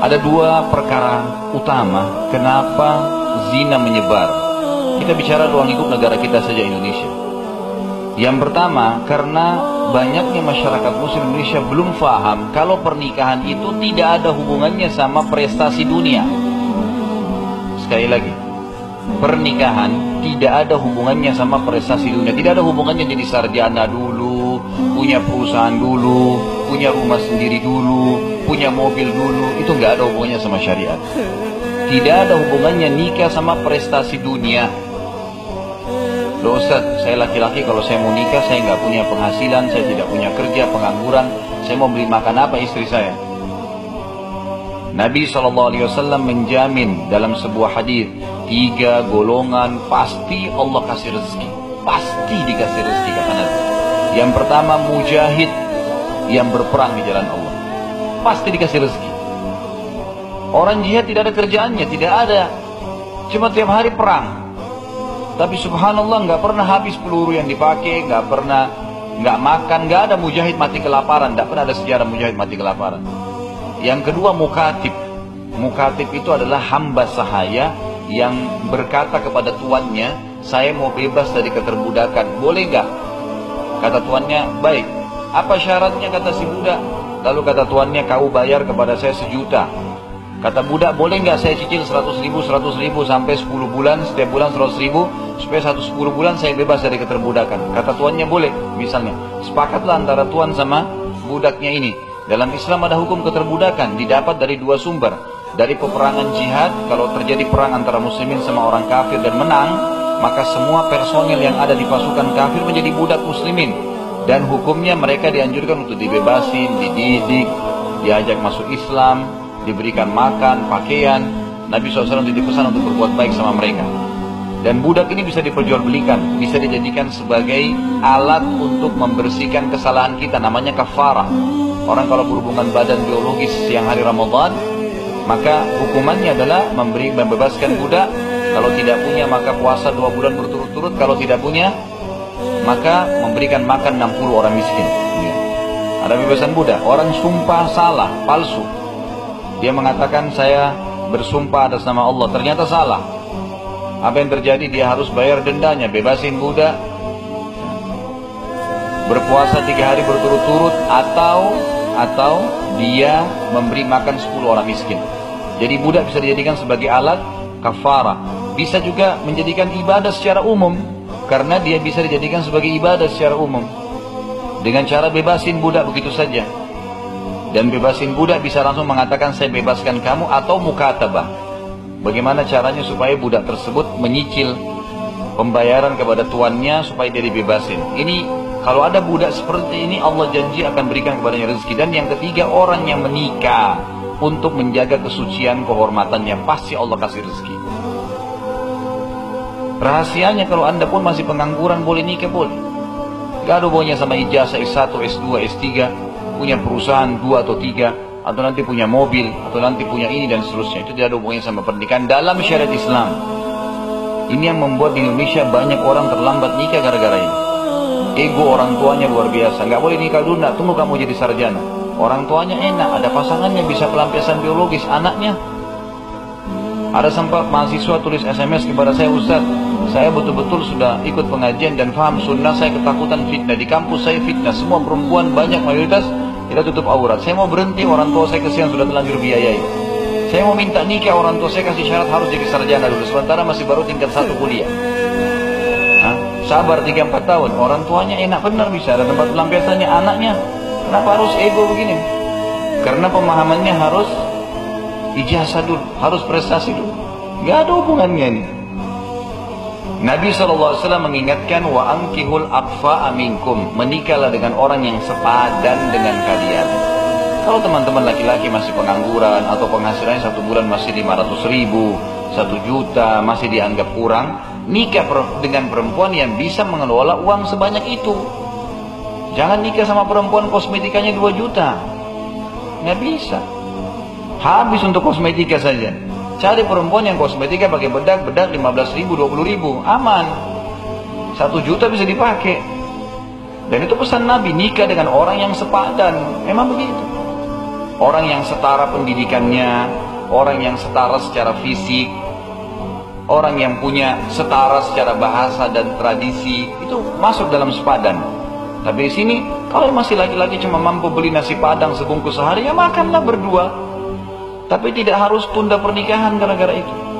Ada dua perkara utama kenapa zina menyebar. Kita bicara ruang lingkup negara kita saja, Indonesia. Yang pertama, karena banyaknya masyarakat muslim Indonesia belum paham kalau pernikahan itu tidak ada hubungannya sama prestasi dunia. Sekali lagi, pernikahan tidak ada hubungannya sama prestasi dunia. Tidak ada hubungannya jadi sarjana dulu, punya perusahaan dulu, punya rumah sendiri dulu, punya mobil dulu. Itu nggak ada hubungannya sama syariat. Tidak ada hubungannya nikah sama prestasi dunia. Loh Ustaz, saya laki-laki, kalau saya mau nikah saya nggak punya penghasilan, saya tidak punya kerja, pengangguran, saya mau beli makan apa istri saya? Nabi SAW menjamin dalam sebuah hadis, 3 golongan pasti Allah kasih rezeki, pasti dikasih rezeki, kata Nabi. Yang pertama, mujahid yang berperang di jalan Allah, pasti dikasih rezeki. Orang jihad tidak ada kerjaannya, tidak ada, cuma tiap hari perang. Tapi subhanallah nggak pernah habis peluru yang dipakai, nggak pernah nggak makan, nggak ada mujahid mati kelaparan, nggak pernah ada sejarah mujahid mati kelaparan. Yang kedua, mukatib. Mukatib itu adalah hamba sahaya yang berkata kepada tuannya, saya mau bebas dari keterbudakan, boleh nggak? Kata tuannya, baik. Apa syaratnya, kata si budak? Lalu kata tuannya, kau bayar kepada saya 1 juta. Kata budak, boleh nggak saya cicil 100 ribu sampai 10 bulan, setiap bulan 100 ribu, supaya 10 bulan saya bebas dari keterbudakan. Kata tuannya, boleh. Misalnya, sepakatlah antara tuan sama budaknya ini. Dalam Islam ada hukum keterbudakan, didapat dari 2 sumber. Dari peperangan jihad, kalau terjadi perang antara muslimin sama orang kafir dan menang, maka semua personil yang ada di pasukan kafir menjadi budak muslimin. Dan hukumnya mereka dianjurkan untuk dibebasin, dididik, diajak masuk Islam, diberikan makan, pakaian. Nabi SAW dipesan untuk berbuat baik sama mereka. Dan budak ini bisa diperjualbelikan, bisa dijadikan sebagai alat untuk membersihkan kesalahan kita, namanya kafarah. Orang kalau berhubungan badan biologis siang hari Ramadan, maka hukumannya adalah membebaskan budak. Kalau tidak punya maka puasa 2 bulan berturut-turut. Kalau tidak punya maka memberikan makan 60 orang miskin. Ada bebasan budak. Orang sumpah salah, palsu, dia mengatakan saya bersumpah atas nama Allah, ternyata salah. Apa yang terjadi? Dia harus bayar dendanya, bebasin budak, berpuasa 3 hari berturut-turut, atau dia memberi makan 10 orang miskin. Jadi budak bisa dijadikan sebagai alat kafarah. Bisa juga menjadikan ibadah secara umum, karena dia bisa dijadikan sebagai ibadah secara umum dengan cara bebasin budak begitu saja. Dan bebasin budak bisa langsung mengatakan saya bebaskan kamu, atau mukatabah. Bagaimana caranya supaya budak tersebut menyicil pembayaran kepada tuannya supaya dia dibebasin. Ini kalau ada budak seperti ini, Allah janji akan berikan kepadanya rezeki. Dan yang ketiga, orang yang menikah untuk menjaga kesucian kehormatannya, pasti Allah kasih rezeki. Rahasianya, kalau anda pun masih pengangguran boleh nikah, boleh. Gak ada hubungannya sama ijazah S1, S2, S3, punya perusahaan 2 atau 3, atau nanti punya mobil, atau nanti punya ini dan seterusnya. Itu tidak ada hubungannya sama pernikahan dalam syariat Islam. Ini yang membuat di Indonesia banyak orang terlambat nikah gara-gara ini. Ego orang tuanya luar biasa. Nggak boleh nikah dulu, nak, tunggu kamu jadi sarjana. Orang tuanya enak, ada pasangannya, bisa pelampiasan biologis. Anaknya, ada sempat mahasiswa tulis SMS kepada saya, Ustaz, saya betul-betul sudah ikut pengajian dan paham sunnah, saya ketakutan fitnah. Di kampus saya fitnah, semua perempuan banyak mayoritas tidak tutup aurat. Saya mau berhenti, orang tua saya kesian sudah terlanjur biayai. Saya mau minta nikah, orang tua saya kasih syarat harus jadi sarjana dulu, sementara masih baru tingkat 1 kuliah. Sabar 3-4 tahun, orang tuanya enak benar, bisa ada tempat pelampiasannya. Anaknya, kenapa harus ego begini? Karena pemahamannya harus ijazah dulu, harus prestasi dulu. Gak ada hubungannya ini. Nabi SAW mengingatkan, wa ankihul aqfa'a minkum, menikahlah dengan orang yang sepadan dengan kalian. Kalau teman-teman laki-laki masih pengangguran atau penghasilannya 1 bulan masih 500 ribu, 1 juta, masih dianggap kurang, nikah dengan perempuan yang bisa mengelola uang sebanyak itu. Jangan nikah sama perempuan kosmetikanya 2 juta, nggak bisa. Habis untuk kosmetika saja. Cari perempuan yang kosmetika pakai bedak 15 ribu, 20 ribu, aman. 1 juta bisa dipakai. Dan itu pesan Nabi, nikah dengan orang yang sepadan. Memang begitu. orang yang setara pendidikannya, orang yang setara secara fisik, orang yang punya setara secara bahasa dan tradisi, itu masuk dalam sepadan. Tapi di sini, kalau masih laki-laki cuma mampu beli nasi padang sebungkus sehari, ya makanlah berdua. Tapi tidak harus tunda pernikahan gara-gara itu.